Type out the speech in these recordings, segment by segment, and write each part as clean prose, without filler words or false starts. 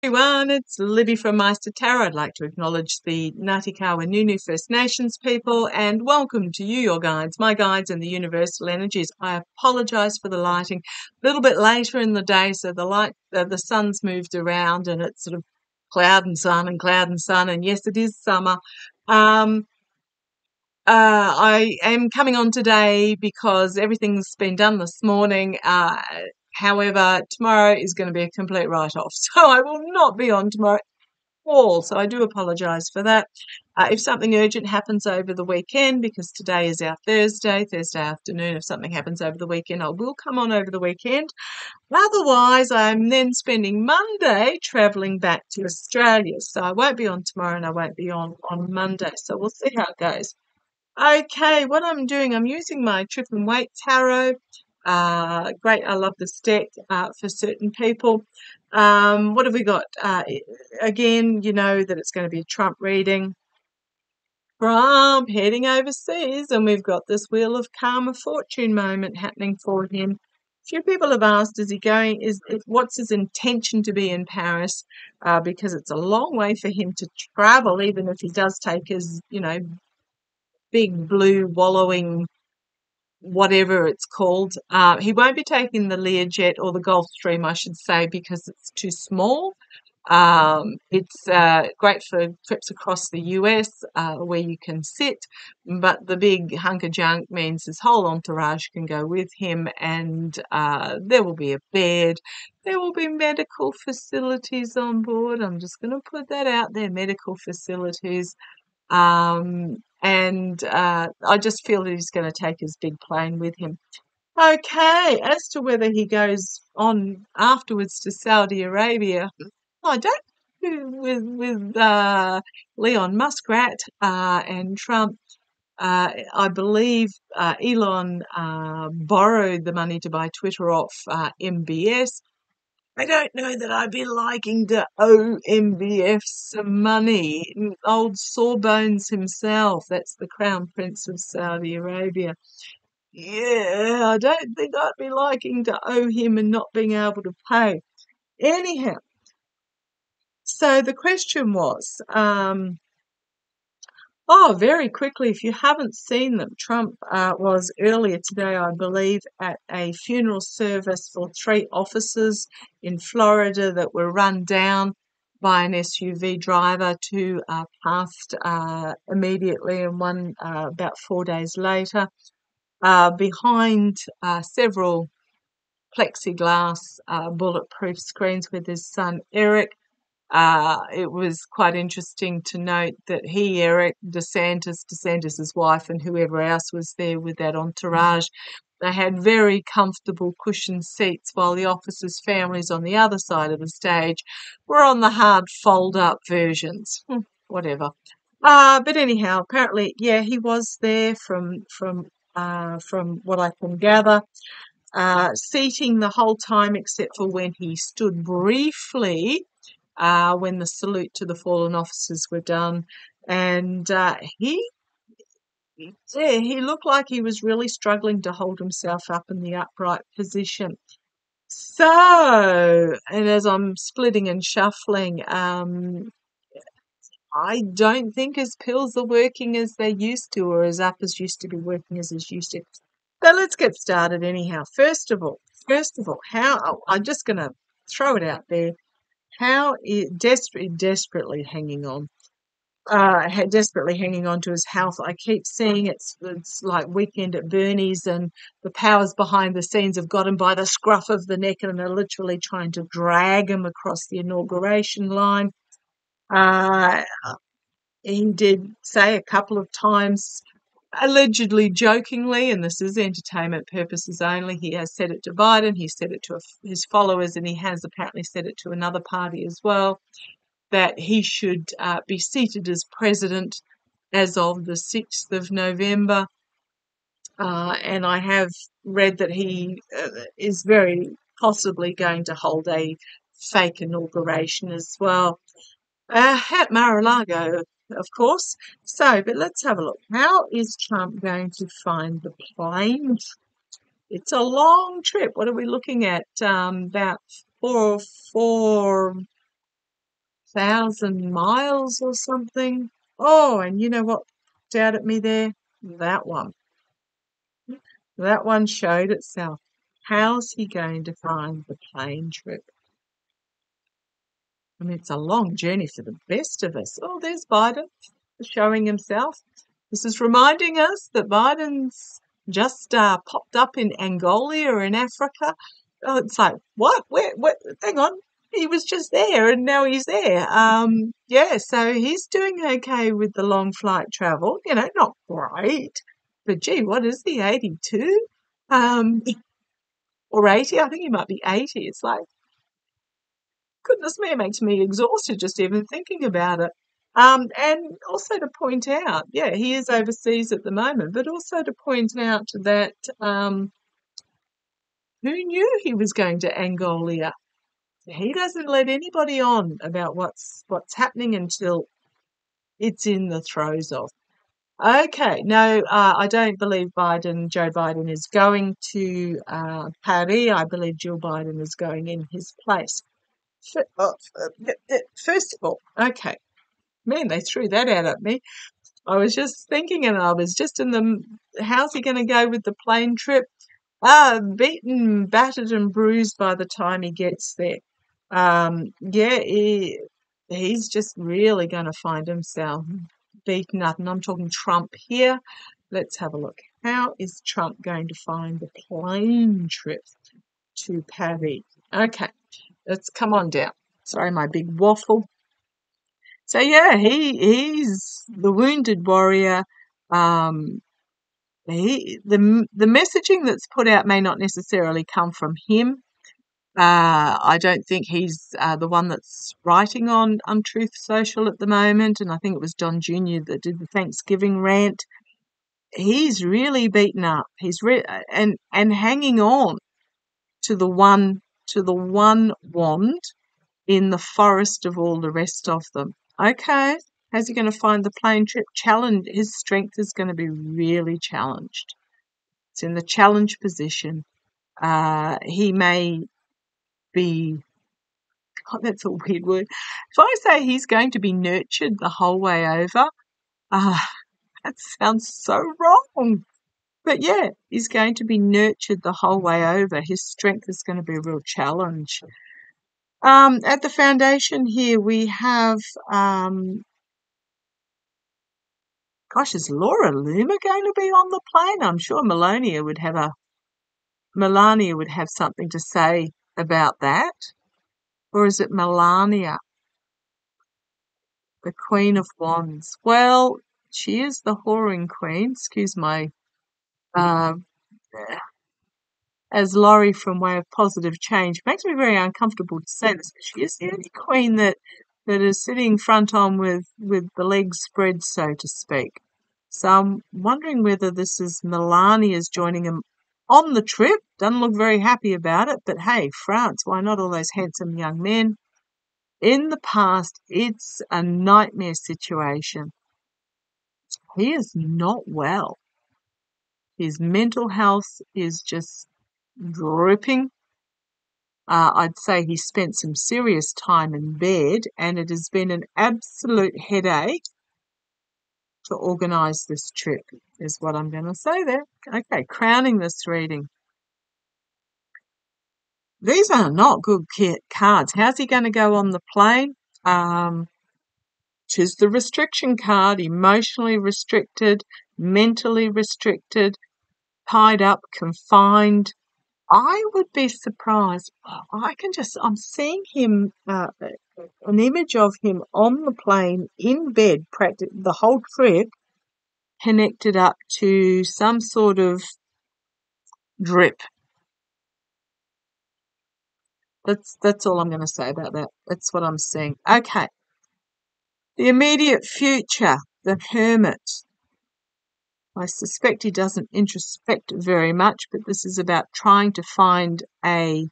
Everyone, it's Libby from maighstirtarot. I'd like to acknowledge the Ngāti Nunu First Nations people and welcome to you, your guides, my guides and the universal energies. I apologise for the lighting. A little bit later in the day, so the sun's moved around and it's sort of cloud and sun and cloud and sun, and yes, it is summer. I am coming on today because everything's been done this morning. However, tomorrow is going to be a complete write-off, so I will not be on tomorrow at all. So I do apologise for that. If something urgent happens over the weekend, because today is our Thursday afternoon, if something happens over the weekend, I will come on over the weekend. Otherwise, I'm then spending Monday travelling back to Australia. So I won't be on tomorrow and I won't be on Monday. So we'll see how it goes. Okay, what I'm doing, I'm using my Trip and Wait tarot. Great, I love this deck for certain people. What have we got? Again, you know that it's going to be a Trump reading. Trump heading overseas, and we've got this Wheel of Karma fortune moment happening for him. A few people have asked, is he going, what's his intention to be in Paris? Because it's a long way for him to travel, even if he does take his, big blue wallowing whatever it's called. He won't be taking the Learjet or the Gulfstream, I should say, because it's too small. It's great for trips across the US where you can sit, but the big hunk of junk means his whole entourage can go with him, and there will be a bed. There will be medical facilities on board. I'm just going to put that out there, medical facilities. I just feel that he's going to take his big plane with him. Okay, as to whether he goes on afterwards to Saudi Arabia, I don't with Leon Muskrat and Trump. I believe Elon borrowed the money to buy Twitter off MBS. I don't know that I'd be liking to owe MBF some money. Old Sawbones himself, that's the Crown Prince of Saudi Arabia. Yeah, I don't think I'd be liking to owe him and not being able to pay. Anyhow, so the question was, very quickly, if you haven't seen them, Trump was earlier today, I believe, at a funeral service for 3 officers in Florida that were run down by an SUV driver. 2 passed immediately and one about 4 days later. Behind several plexiglass bulletproof screens with his son Eric. It was quite interesting to note that Eric, DeSantis' wife, and whoever else was there with that entourage, they had very comfortable cushioned seats, while the officers' families on the other side of the stage were on the hard fold-up versions. Whatever. But anyhow, apparently, yeah, he was there from what I can gather. Seating the whole time except for when he stood briefly when the salute to the fallen officers were done, and he looked like he was really struggling to hold himself up in the upright position. So, and as I'm splitting and shuffling, I don't think his pills are working as they used to, or his uppers used to be working as it used to. So let's get started anyhow. First of all, I'm just going to throw it out there. How desperately hanging on, desperately hanging on to his health. I keep seeing it's like Weekend at Bernie's, and the powers behind the scenes have got him by the scruff of the neck and are literally trying to drag him across the inauguration line. He did say a couple of times, allegedly jokingly, and this is entertainment purposes only, he has said it to Biden, he said it to his followers, and he has apparently said it to another party as well, that he should be seated as president as of the 6th of November. And I have read that he is very possibly going to hold a fake inauguration as well at Mar-a-Lago, of course. So, but let's have a look. How is Trump going to find the plane? It's a long trip. What are we looking at? About four 1,000 miles or something. Oh, and you know what jumped out at me there? That one. That one showed itself. How's he going to find the plane trip? I mean, it's a long journey for the best of us. Oh, there's Biden showing himself. This is reminding us that Biden's just popped up in Angola or in Africa. Oh, it's like, what? Where? Hang on. He was just there and now he's there. Yeah, so he's doing okay with the long flight travel. You know, not great. But gee, what is he, 82? Or 80? I think he might be 80. It's like, goodness me, it makes me exhausted just even thinking about it. And also to point out, yeah, he is overseas at the moment, but also to point out that who knew he was going to Angola? He doesn't let anybody on about what's happening until it's in the throes of. Okay, no, I don't believe Joe Biden is going to Paris. I believe Jill Biden is going in his place. First of all, okay, man, they threw that out at me. I was just thinking, and I was just in the, how's he going to go with the plane trip? Beaten, battered, and bruised by the time he gets there. Yeah, he's just really going to find himself beaten up. And I'm talking Trump here. Let's have a look. How is Trump going to find the plane trip to Paris? Okay, let's come on down. Sorry, my big waffle. So yeah, he's the wounded warrior. The messaging that's put out may not necessarily come from him. I don't think he's the one that's writing on Truth Social at the moment, and I think it was Don Jr. that did the Thanksgiving rant. He's really beaten up. He's and hanging on to the one wand in the forest of all the rest of them. Okay, how's he going to find the plane trip? Challenge. His strength is going to be really challenged. It's in the challenge position. He may be, oh, that's a weird word. If I say he's going to be nurtured the whole way over, that sounds so wrong. But yeah, he's going to be nurtured the whole way over. His strength is going to be a real challenge. At the foundation here, we have, gosh, is Laura Loomer going to be on the plane? I'm sure Melania would have something to say about that. Or is it Melania, the Queen of Wands? Well, she is the whoring queen. Excuse my, uh, as Laurie from Way of Positive Change. Makes me very uncomfortable to say this, but she is the only queen that is sitting front on with the legs spread, so to speak. So I'm wondering whether this is Melania's joining him on the trip. Doesn't look very happy about it, but hey, France, why not? All those handsome young men. In the past, it's a nightmare situation. He is not well. His mental health is just dripping. I'd say he spent some serious time in bed, and it has been an absolute headache to organise this trip, is what I'm going to say there. Okay, crowning this reading. These are not good cards. How's he going to go on the plane? Tis the restriction card, emotionally restricted, mentally restricted, tied up, confined. I would be surprised. I'm seeing him, an image of him on the plane in bed, the whole trip, connected up to some sort of drip. That's all I'm going to say about that. That's what I'm seeing. Okay. The immediate future, the Hermit. I suspect he doesn't introspect very much, but this is about trying to find a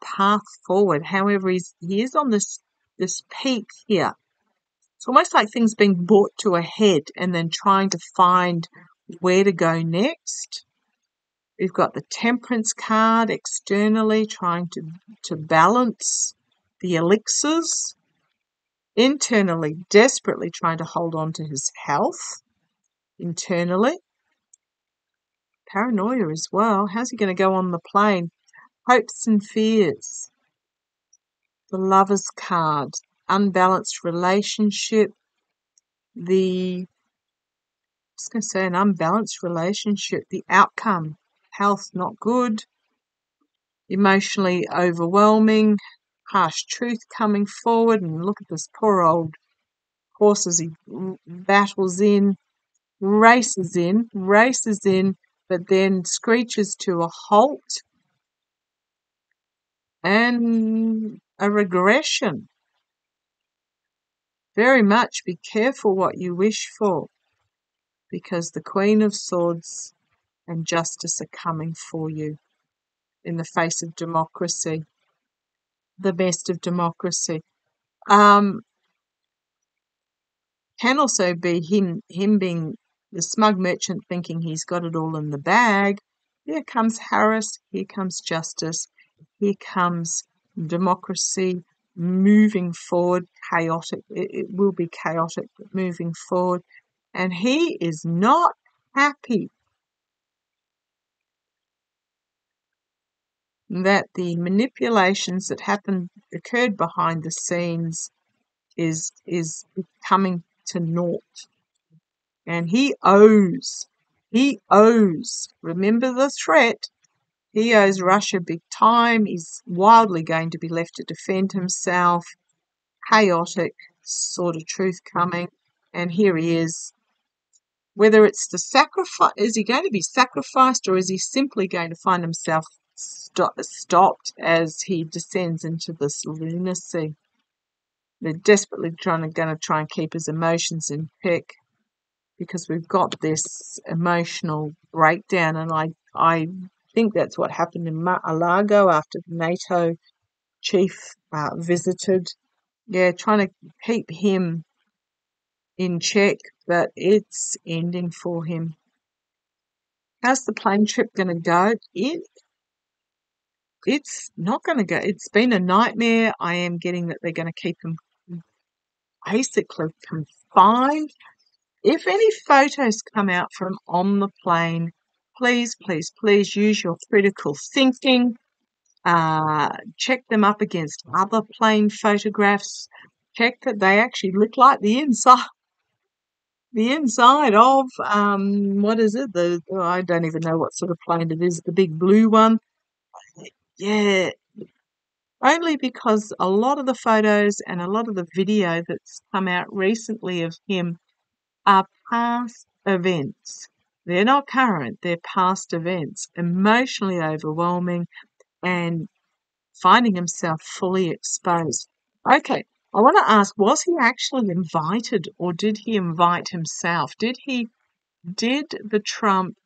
path forward. However, he is on this peak here. It's almost like things being brought to a head and then trying to find where to go next. We've got the Temperance card externally, trying to balance the elixirs. internally desperately trying to hold on to his health, internally. Paranoia as well. How's he going to go on the plane? Hopes and fears. The Lover's card. Unbalanced relationship. I was going to say an unbalanced relationship. The outcome. Health not good. Emotionally overwhelming. Harsh truth coming forward. And look at this poor old horse as he battles in, races in, but then screeches to a halt. And a regression. Very much be careful what you wish for, because the Queen of Swords and Justice are coming for you in the face of democracy, the best of democracy. Can also be him being the smug merchant thinking he's got it all in the bag. Here comes Harris, here comes justice, here comes democracy moving forward, chaotic. It will be chaotic, but moving forward. And he is not happy that the manipulations that occurred behind the scenes is coming to naught. And he owes, remember the threat, he owes Russia big time. He's wildly going to be left to defend himself. Chaotic sort of truth coming. And here he is. Whether it's the sacrifice, is he going to be sacrificed, or is he simply going to find himself stopped as he descends into this lunacy? They're desperately going to try and keep his emotions in check, because we've got this emotional breakdown, and I think that's what happened in Mar-a-Lago after the NATO chief visited. Yeah, trying to keep him in check, but it's ending for him. How's the plane trip going to go? It's not going to go. It's been a nightmare. I am getting that they're going to keep him basically confined. If any photos come out from on the plane, please, please, please use your critical thinking. Check them up against other plane photographs. Check that they actually look like the inside of what is it? I don't even know what sort of plane it is. The big blue one. Yeah. Only because a lot of the photos and a lot of the video that's come out recently of him are past events. They're not current, they're past events. Emotionally overwhelming and finding himself fully exposed. Okay, I want to ask, was he actually invited, or did he invite himself? Did the Trump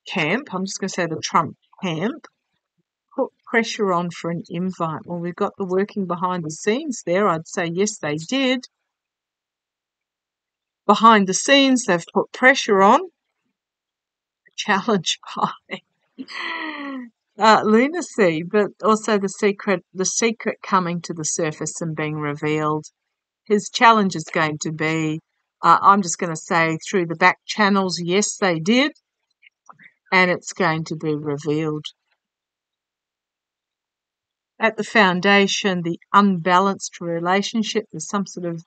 camp, I'm just going to say the Trump camp, put pressure on for an invite? Well, we've got the working behind the scenes there. I'd say yes, they did. Behind the scenes, they've put pressure on, challenged by lunacy, but also the secret coming to the surface and being revealed. His challenge is going to be, I'm just going to say through the back channels, yes, they did, and it's going to be revealed. At the foundation, the unbalanced relationship, there's some sort of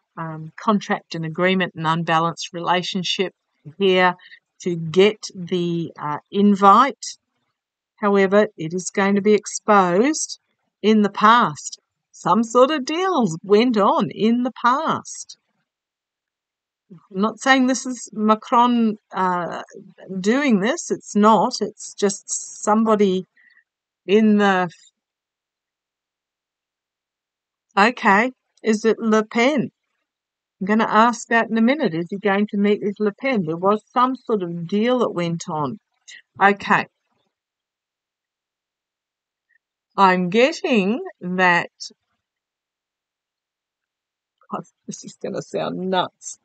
contract and agreement, and unbalanced relationship here to get the invite. However, it is going to be exposed in the past. Some sort of deals went on in the past. I'm not saying this is Macron doing this. It's not. It's just somebody in the... Okay, is it Le Pen? I'm going to ask that in a minute. Is he going to meet with Le Pen? There was some sort of deal that went on. Okay. I'm getting that... Oh, this is going to sound nuts.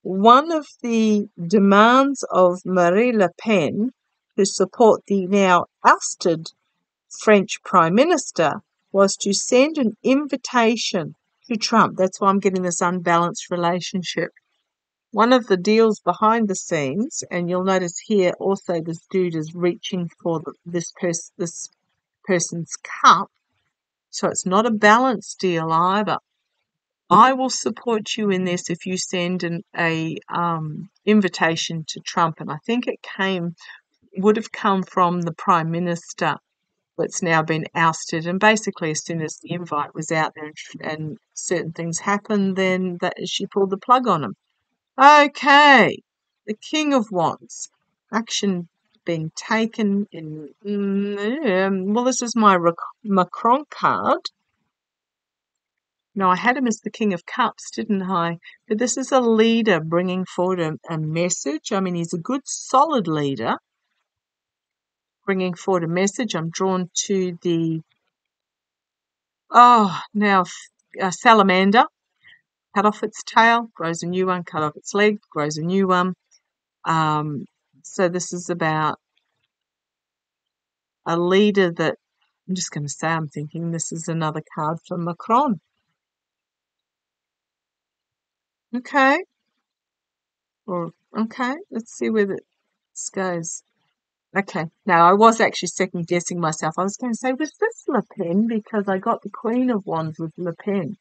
One of the demands of Marine Le Pen to support the now ousted French Prime Minister was to send an invitation to Trump. That's why I'm getting this unbalanced relationship. One of the deals behind the scenes, and you'll notice here also this dude is reaching for this person's cup. So it's not a balanced deal either. I will support you in this if you send an invitation to Trump, and I think it would have come from the Prime Minister that's now been ousted. And basically, as soon as the invite was out there and certain things happened, then she pulled the plug on him. Okay, the King of Wands, action being taken in. Well, this is my Macron card. No, I had him as the King of Cups, didn't I? But this is a leader bringing forward a message. I mean, he's a good, solid leader bringing forward a message. I'm drawn to the, salamander. Cut off its tail, grows a new one. Cut off its leg, grows a new one. So this is about a leader that, I'm just going to say, I'm thinking this is another card for Macron. Okay. Okay, let's see where this goes. Okay, now I was actually second guessing myself. I was going to say, was this Le Pen? Because I got the Queen of Wands with Le Pen.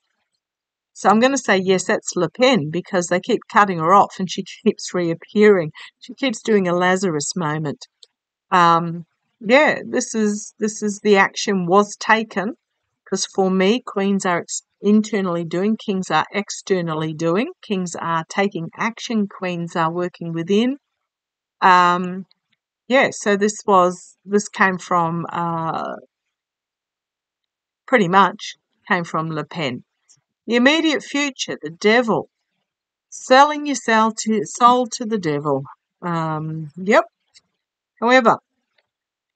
So I'm going to say, yes, that's Le Pen, because they keep cutting her off and she keeps reappearing. She keeps doing a Lazarus moment. Yeah, this is the action was taken, because for me, queens are internally doing, kings are externally doing, kings are taking action, queens are working within. Yeah, so this came from pretty much came from Le Pen. The immediate future, the devil, selling your soul to the devil. Yep. However,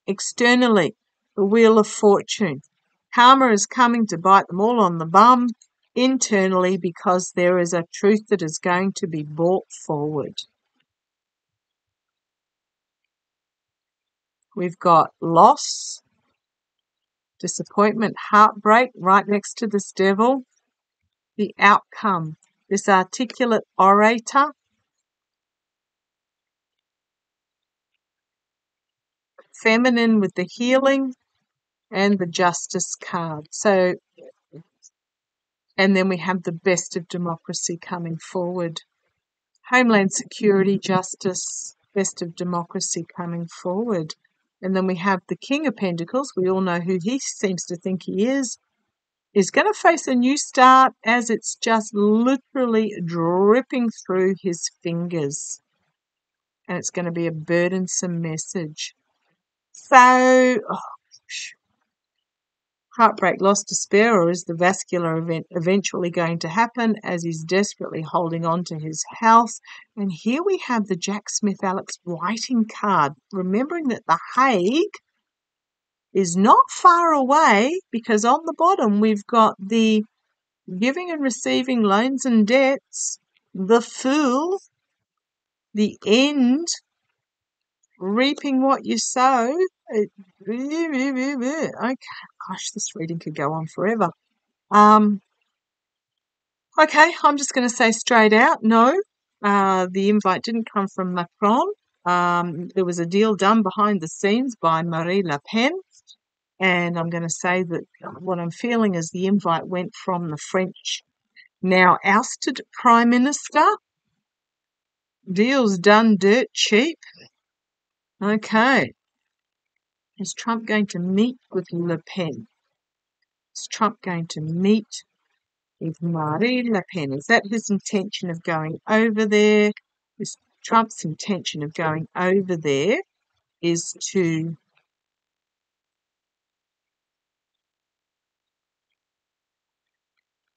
externally, the Wheel of Fortune. Karma is coming to bite them all on the bum internally, because there is a truth that is going to be brought forward. We've got loss, disappointment, heartbreak right next to this devil. The outcome, this articulate orator, feminine with the healing, and the justice card. So, and then we have the best of democracy coming forward. Homeland security, justice, best of democracy coming forward. And then we have the King of Pentacles. We all know who he seems to think he is going to face a new start, as it's just literally dripping through his fingers. And it's going to be a burdensome message. So, heartbreak, loss, despair, or is the vascular event eventually going to happen, as he's desperately holding on to his house? And here we have the Jack Smith Alex writing card, remembering that The Hague is not far away, because on the bottom we've got the giving and receiving loans and debts, the Fool, the end, reaping what you sow. Okay, gosh, this reading could go on forever. Okay, I'm just going to say straight out, no, the invite didn't come from Macron. There was a deal done behind the scenes by Marine Le Pen, and I'm going to say that what I'm feeling is the invite went from the French now ousted Prime Minister. Deals done dirt cheap. Okay. Is Trump going to meet with Le Pen? Is Trump going to meet with Marine Le Pen? Is that his intention of going over there? Is Trump's intention of going over there is to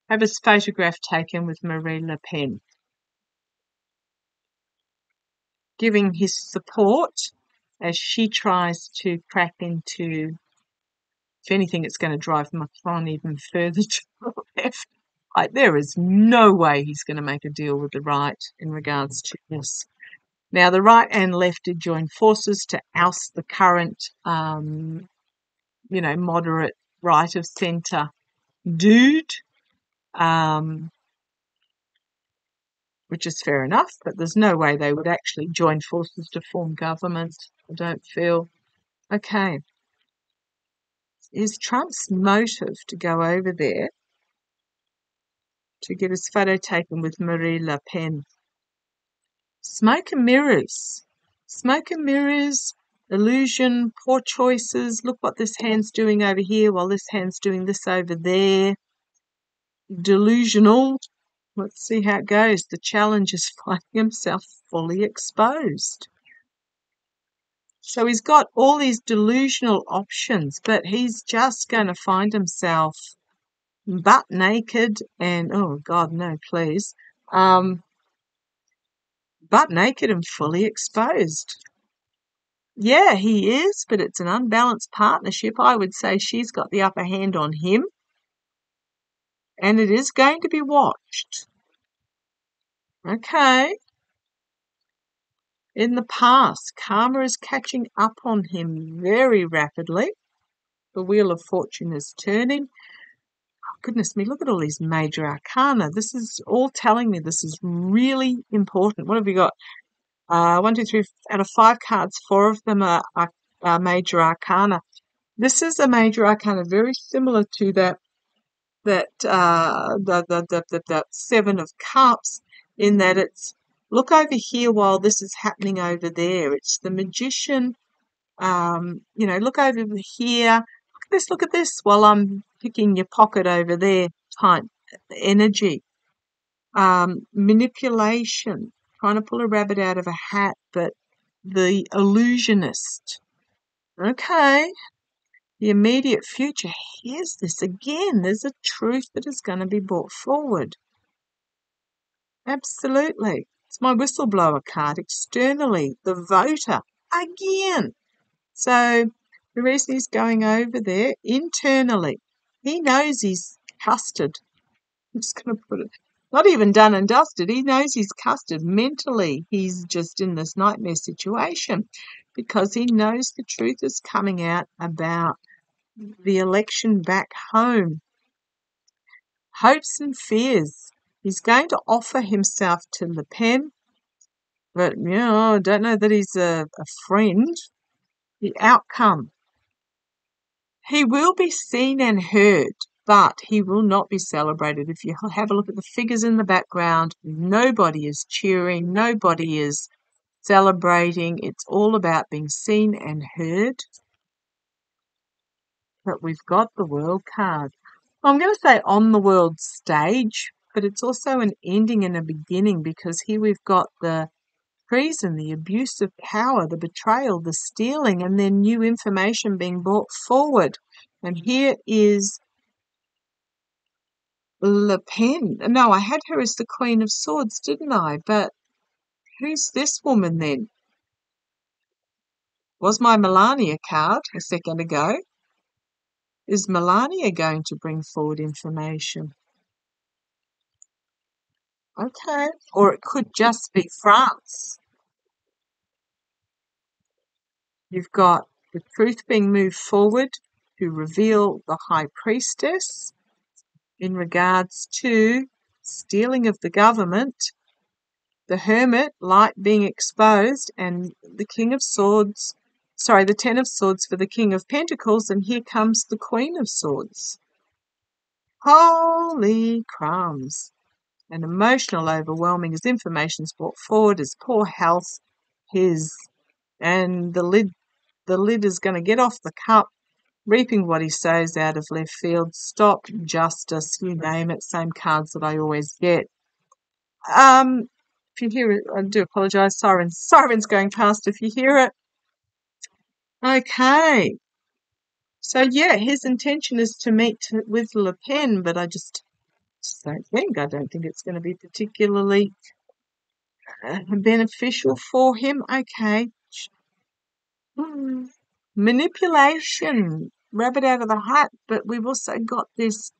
have his photograph taken with Marine Le Pen, giving his support as she tries to crack into, if anything, it's going to drive Macron even further to the left. There is no way he's going to make a deal with the right in regards to this. Now, the right and left did join forces to oust the current, moderate right of centre dude, which is fair enough, but there's no way they would actually join forces to form government, I don't feel. Okay. Is Trump's motive to go over there to get his photo taken with Marine Le Pen? Smoke and mirrors. Smoke and mirrors, illusion, poor choices. Look what this hand's doing over here while this hand's doing this over there. Delusional. Let's see how it goes. The challenge is finding himself fully exposed. So he's got all these delusional options, but he's just going to find himself butt naked and, oh God, no, please, butt naked and fully exposed. Yeah, he is, but it's an unbalanced partnership. I would say she's got the upper hand on him, and it is going to be watched. Okay. In the past, karma is catching up on him very rapidly. The wheel of fortune is turning. Oh, goodness me, look at all these major arcana. This is all telling me this is really important. What have we got? 1, 2, 3 out of 5 cards, 4 of them are major arcana. This is a major arcana very similar to the 7 of cups, in that it's look over here while this is happening over there. It's the magician, look over here. Look at this while I'm picking your pocket over there type energy. Manipulation, trying to pull a rabbit out of a hat, but the illusionist. Okay. The immediate future. Here's this again. There's a truth that is going to be brought forward. Absolutely. It's my whistleblower card. Externally, the voter. Again. So the reason he's going over there, internally, he knows he's custard. I'm just going to put it, not even done and dusted. He knows he's custard. Mentally, he's just in this nightmare situation because he knows the truth is coming out about the election back home. Hopes and fears. He's going to offer himself to Le Pen, but, I don't know that he's a friend. The outcome. He will be seen and heard, but he will not be celebrated. If you have a look at the figures in the background, nobody is cheering, nobody is celebrating. It's all about being seen and heard. But we've got the world card. I'm going to say on the world stage, but it's also an ending and a beginning, because here we've got the treason, the abuse of power, the betrayal, the stealing, and then new information being brought forward. And here is Le Pen. No, I had her as the Queen of Swords, didn't I? But who's this woman then? Was my Melania card a second ago? Is Melania going to bring forward information? Okay. Or it could just be France. You've got the truth being moved forward to reveal the High Priestess in regards to stealing of the government, the Hermit, light being exposed, and the King of Swords, the 10 of Swords for the King of Pentacles, and here comes the Queen of Swords. Holy crumbs. And emotional overwhelming as information's brought forward, as poor health, and the lid is going to get off the cup, reaping what he sows out of left field. Stop, justice, you name it, same cards that I always get. If you hear it, I do apologise, siren's going past if you hear it. Okay. So yeah, his intention is to meet with Le Pen, but I just don't think it's going to be particularly beneficial for him. Okay. Manipulation, rabbit out of the hat, but we've also got this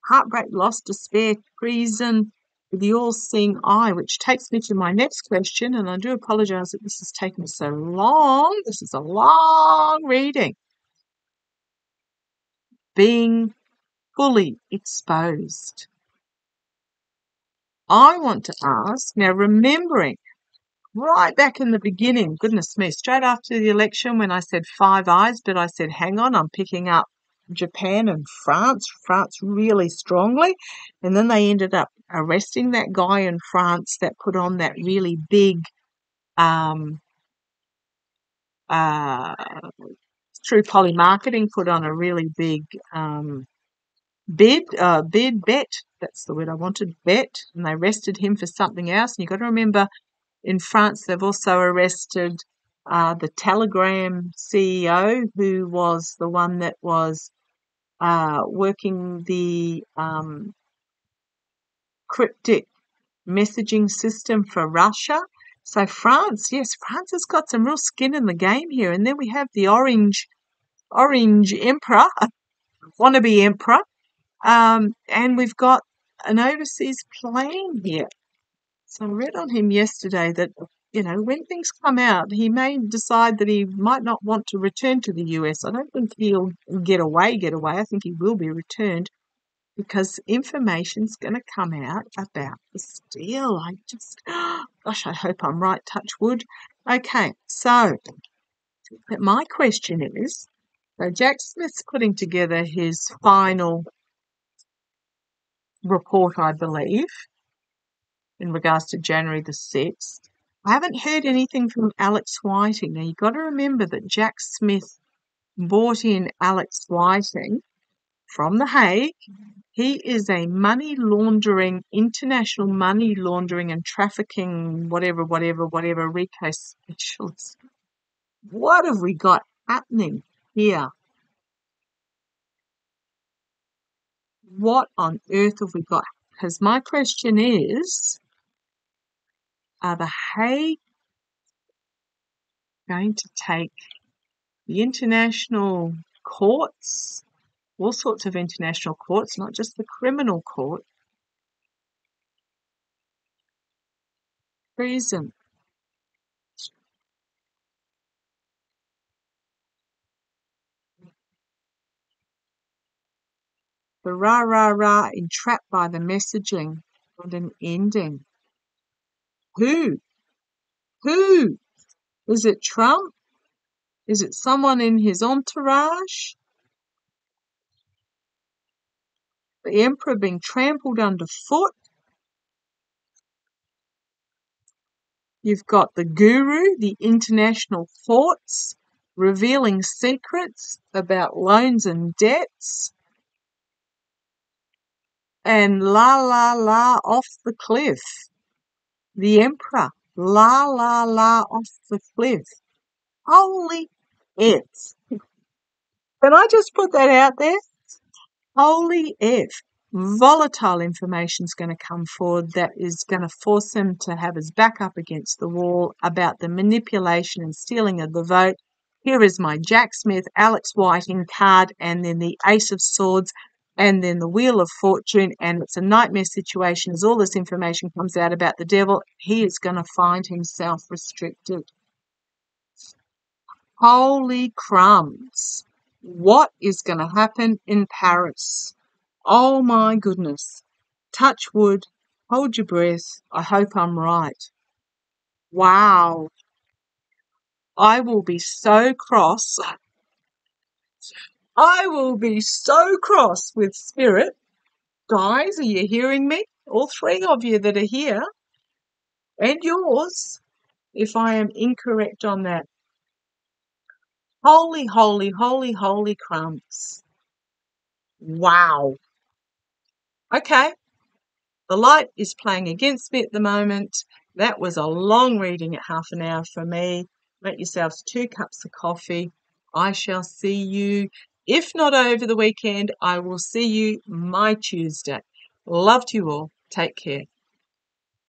heartbreak, loss, despair, treason, the all-seeing eye, which takes me to my next question, and I do apologise that this has taken so long. This is a long reading. being fully exposed. I want to ask, now remembering right back in the beginning, goodness me, straight after the election when I said Five Eyes, but I said, hang on, I'm picking up Japan and France really strongly. And then they ended up arresting that guy in France that put on that really big, through polymarketing, put on a really big bet. That's the word I wanted, bet. And they arrested him for something else. And you've got to remember, in France, they've also arrested the Telegram CEO, who was the one that was working the cryptic messaging system for Russia. So France, yes, France has got some real skin in the game here. And then we have the orange emperor, wannabe emperor, and we've got an overseas plane here. So I read on him yesterday that, when things come out, he may decide that he might not want to return to the US. I don't think he'll get away. I think he will be returned because information's going to come out about this deal. Gosh, I hope I'm right, touch wood. Okay, so my question is, so Jack Smith's putting together his final report, I believe, in regards to January the 6th. I haven't heard anything from Alex Whiting. Now, you've got to remember that Jack Smith bought in Alex Whiting from The Hague. He is a international money laundering and trafficking, whatever, RICO specialist. What have we got happening here? What on earth have we got? Because my question is, are The Hague going to take the international courts, all sorts of international courts, not just the criminal court, treason? The rah, entrapped by the messaging and an ending. Who? Who? Is it Trump? Is it someone in his entourage? The emperor being trampled underfoot? You've got the guru, the international courts, revealing secrets about loans and debts, and la off the cliff. The emperor, la off the cliff. Holy F. Can I just put that out there? Holy F. Volatile information is going to come forward that is going to force him to have his back up against the wall about the manipulation and stealing of the vote. Here is my Jack Smith, Alex Whiting card, and then the Ace of Swords, and then the Wheel of Fortune, and it's a nightmare situation as all this information comes out about the devil. He is going to find himself restricted. Holy crumbs. What is going to happen in Paris? Oh my goodness. Touch wood. Hold your breath. I hope I'm right. Wow. I will be so cross. I will be so cross with spirit. Guys, are you hearing me? All three of you that are here. And yours, if I am incorrect on that. Holy crumbs. Wow. Okay. The light is playing against me at the moment. That was a long reading at half an hour for me. Make yourselves 2 cups of coffee. I shall see you, if not over the weekend, I will see you my Tuesday. Love to you all. Take care.